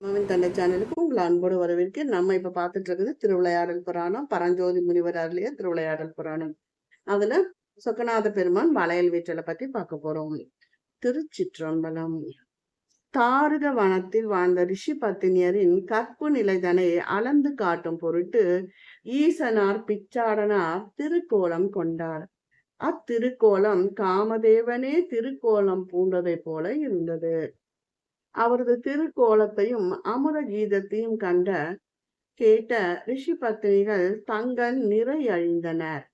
மாவின் தந்தை சேனலுக்கு உங்களை அன்போடு வரவேற்க நம்ம இப்ப பார்த்துட்டு இருக்குது திருவிளையாடல் புராணம். பரஞ்சோதி முனிவர் அருளிய திருவிளையாடல் புராணம். அதுல சொக்கநாத பெருமான் வளையல் வீற்றலை பத்தி பார்க்க போறோம். திருச்சிற்றம்பலம். தாருக வனத்தில் வாழ்ந்த ரிஷி பத்தினியரின் கற்பு நிலைதனை அளந்து காட்டும் பொருட்டு ஈசனார் பிச்சாடனார் திருக்கோலம் கொண்டார். அத்திருக்கோலம் காமதேவனே திருக்கோலம் பூண்டதை போல இருந்தது. அவரது திருக்கோலத்தையும் அமுத கீதத்தையும் கேட்ட ரிஷி பத்தினிகள் தங்கள் நிறை அழிந்தனர்.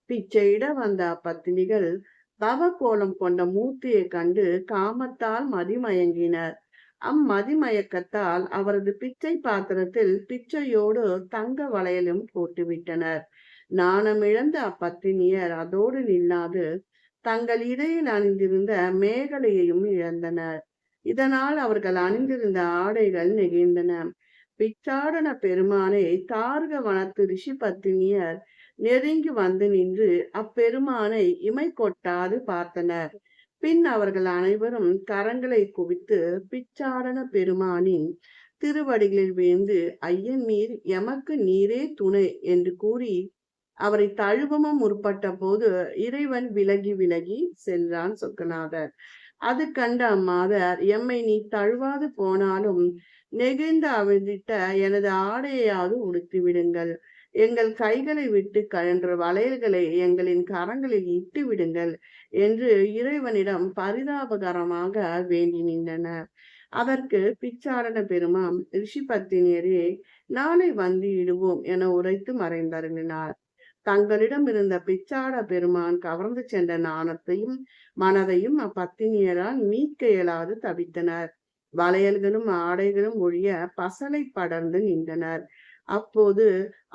பிச்சையிட வந்த அப்பத்தினிகள் தவ கோலம் கொண்ட மூர்த்தியை கண்டு காமத்தால் மதிமயங்கினர். அம்மதிமயக்கத்தால் அவரது பிச்சை பாத்திரத்தில் பிச்சையோடு தங்க வளையலும் போட்டுவிட்டனர். நாணமிழந்த அப்பத்தினியர் அதோடு நில்லாது தங்கள் இடையில் அணிந்திருந்த மேகலையையும் இழந்தனர். இதனால் அவர்கள் அணிந்திருந்த ஆடைகள் நெகிழ்ந்தன. பிச்சாடன பெருமானை தார்க வனத்து ரிஷி பத்தினியர் நெருங்கி வந்து நின்று அப்பெருமானை இமை கொட்டாது பார்த்தனர். பின் அவர்கள் அனைவரும் கரங்களை குவித்து பிச்சாடன பெருமானின் திருவடிகளில் வீழ்ந்து ஐயன் நீர் எமக்கு நீரே துணை என்று கூறி அவரை தழுவமும் முற்பட்ட போது இறைவன் விலகி விலகி சென்றான் சொக்கநாதர். அது கண்ட அம்மாதர், எம்மை நீ தழுவாது போனாலும் நெகிழ்ந்து அவிழ்ந்திட்ட எனது ஆடையாவது உடுத்தி விடுங்கள். எங்கள் கைகளை விட்டு கழன்ற வளையல்களை எங்களின் கரங்களில் இட்டு விடுங்கள் என்று இறைவனிடம் பரிதாபகரமாக வேண்டி நின்றனர். அதற்கு பிச்சாடன பெருமான், ரிஷி பத்தினியரே, நாளை வந்து இடுவோம் என உரைத்து மறைந்தருளினார். தங்களிடம் இருந்த பிச்சாட பெருமான் கவர்ந்து சென்ற நாணத்தையும் மனதையும் அப்பத்தினியரால் மீட்க இயலாது தவித்தனர். வளையல்களும் ஆடைகளும் ஒழிய பசலை படர்ந்து நின்றனர். அப்போது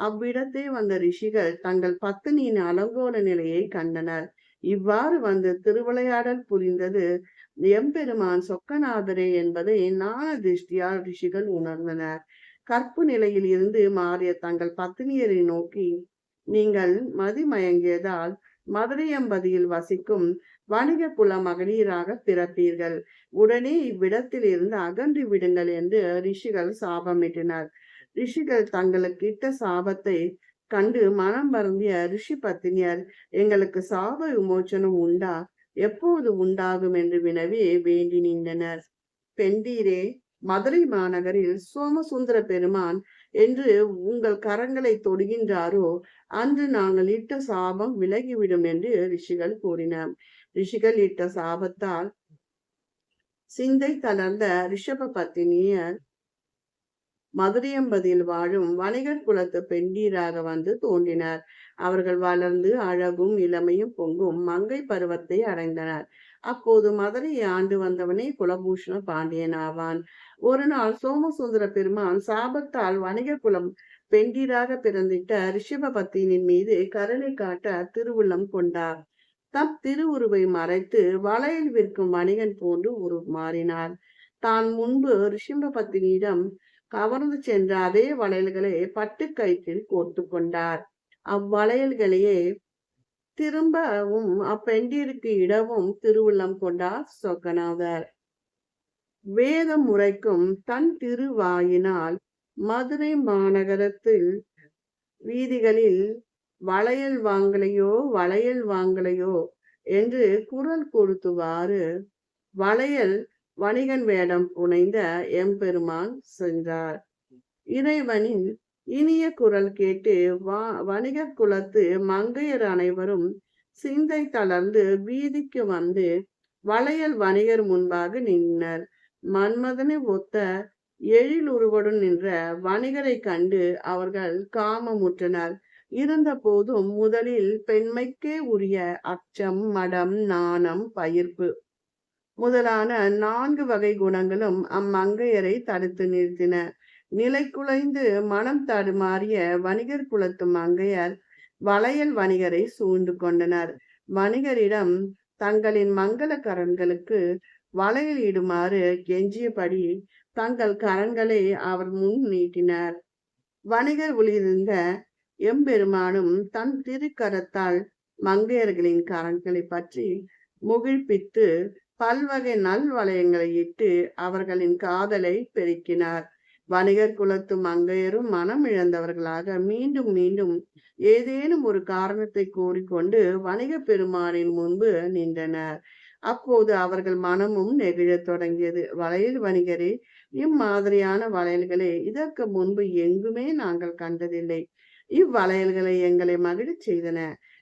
அவ்விடத்தே வந்த ரிஷிகள் தங்கள் பத்தினியின் அலங்கோல நிலையை கண்டனர். இவ்வாறு வந்து திருவிளையாடல் புரிந்தது எம்பெருமான் சொக்கநாதரே என்பதை ஞான திருஷ்டியால் ரிஷிகள் உணர்ந்தனர். கற்பு நிலையில் இருந்து மாறிய தங்கள் பத்தினியரை நோக்கி, நீங்கள் மதிமயங்கியதால் மதுரையம்பதியில் வசிக்கும் வணிக குல மகளிராக பிறப்பீர்கள். உடனே இவ்விடத்தில் இருந்து அகன்று விடுங்கள் என்று ரிஷிகள் சாபமிட்டனர். ரிஷிகள் தங்களுக்கு இட்ட சாபத்தை கண்டு மனம் வருந்திய ரிஷி பத்தினியர், எங்களுக்கு சாப விமோச்சனம் உண்டா, எப்போது உண்டாகும் என்று வினவி வேண்டி நின்றனர். பெண்டீரே, மதுரை மாநகரில் சோமசுந்தர பெருமான் என்று உங்கள் கரங்களை தொடுகின்றாரோ அன்று நாங்கள் இட்ட சாபம் விலகிவிடும் என்று ரிஷிகள் கூறினர். ரிஷிகள் இட்ட சாபத்தால் சிந்தை தளர்ந்த ரிஷப பத்தினியர் மதுரையம்பதியில் வாழும் வணிகர் குலத்து பெண்டீராக வந்து தோன்றினர். அவர்கள் வளர்ந்து அழகும் இளமையும் பொங்கும் மங்கை பருவத்தை அடைந்தனர். அப்போது மதுரையை ஆண்டு வந்தவனே குலபூஷண பாண்டியன் ஆவான். ஒரு நாள் சோமசுந்தர பெருமான் சாபத்தால் வணிக குலம் பெண்டீராக பிறந்திட்ட ரிஷபபத்தினின் மீது கருணை காட்ட திருவுள்ளம் கொண்டார். தம் திருவுருவை மறைத்து வளையல் விற்கும் வணிகன் போன்று மாறினார். தான் முன்பு ரிஷபபத்தினியிடம் கவர்ந்து சென்ற அதே வளையல்களை பட்டு கயிற்றில் கோர்த்து கொண்டார். அவ்வளையல்களையே திரும்பவும் அப்பெண்டிற்கு இடவும் திருவுள்ளம் கொண்டார் சொக்கநாதர். வேதம் முறைக்கும் தன் திருவாயினால் மதுரை மாநகரத்தில் வீதிகளில் வளையல் வாங்கலையோ என்று குரல் கொடுத்துவாறு வளையல் வணிகன் வேடம் புனைந்த எம்பெருமான் சென்றார். இறைவனின் இனிய குரல் கேட்டு வணிகர் குலத்து மங்கையர் அனைவரும் சிந்தை தளர்ந்து வீதிக்கு வந்து வளையல் வணிகர் முன்பாக நின்றனர். மன்மதனை ஒத்த எழிலுருவுடன் நின்ற வணிகரை கண்டு அவர்கள் காமமுற்றனர். இருந்த போதும் முதலில் பெண்மைக்கே உரிய அச்சம், மடம், நாணம், பயிர்ப்பு முதலான 4 வகை குணங்களும் அம்மங்கையரை தடுத்து நிறுத்தின. நிலை குலைந்து மனம் தடுமாறிய வணிகர் குலத்து மங்கையர் வளையல் வணிகரை சூழ்ந்து கொண்டனர். வணிகரிடம் தங்களின் மங்கள கரன்களுக்கு வளையல் இடுமாறு கெஞ்சியபடி தங்கள் கரன்களை அவர் முன் நீட்டினர். வணிகர் ஒளிர்ந்த எம்பெருமானும் தன் திருக்கரத்தால் மங்கையர்களின் கரன்களை பற்றி முகிழ்ப்பித்து பல்வகை நல் வளையங்களை இட்டு அவர்களின் காதலை பெருக்கினார். வணிகர் குலத்து மங்கையரும் மனம் இழந்தவர்களாக மீண்டும் மீண்டும் ஏதேனும் ஒரு காரணத்தை கூறிக்கொண்டு வணிக பெருமானின் முன்பு நின்றனர். அப்போது அவர்கள் மனமும் நெகிழத் தொடங்கியது. வளையல் வணிகரே, இம்மாதிரியான வளையல்களை இதற்கு முன்பு எங்குமே நாங்கள் கண்டதில்லை. இவ்வளையல்களை எங்களை மகிழச் செய்தன.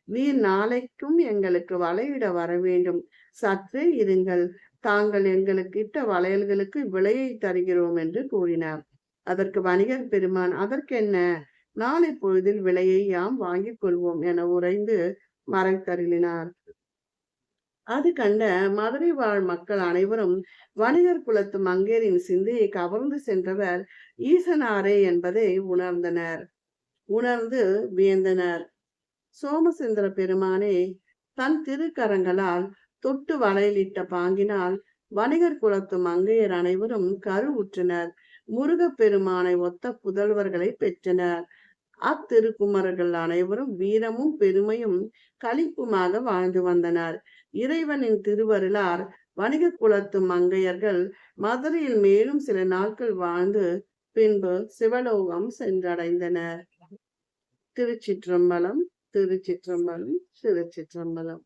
நீர் நாளைக்கும் எங்களுக்கு வளையிட வர வேண்டும். சற்றே இருங்கள், தாங்கள் எங்களுக்கு இட்ட வளையல்களுக்கு விலையை தருகிறோம் என்று கூறினார். அதற்கு வணிகர் பெருமான், அதற்கென்ன, நாளை பொழுதில் விலையை யாம் வாங்கிக் கொள்வோம் என உரைந்து மறைத்தருளினார். அது கண்ட மதுரை வாழ் மக்கள் அனைவரும் வணிகர் குலத்து மங்கையரின் சிந்தையை கவர்ந்து சென்றவர் ஈசனாரே என்பதை உணர்ந்து வியந்தனர். சோமசுந்தர பெருமானே தன் திருக்கரங்களால் தொட்டு வளையலிட்ட பாங்கினால் வணிகர் குலத்து மங்கையர் அனைவரும் கருவுற்றனர். முருகப் பெருமானை ஒத்த புதல்வர்களை பெற்றனர். அத்திருக்குமரர்கள் அனைவரும் வீரமும் பெருமையும் களிப்புமாக வாழ்ந்து வந்தனர். இறைவனின் திருவருளார் வணிக குலத்து மங்கையர்கள் மதுரையில் மேலும் சில நாட்கள் வாழ்ந்து பின்பு சிவலோகம் சென்றடைந்தனர். திருச்சிற்றம்பலம், திருச்சிற்றம்பலம், திருச்சிற்றம்பலம்.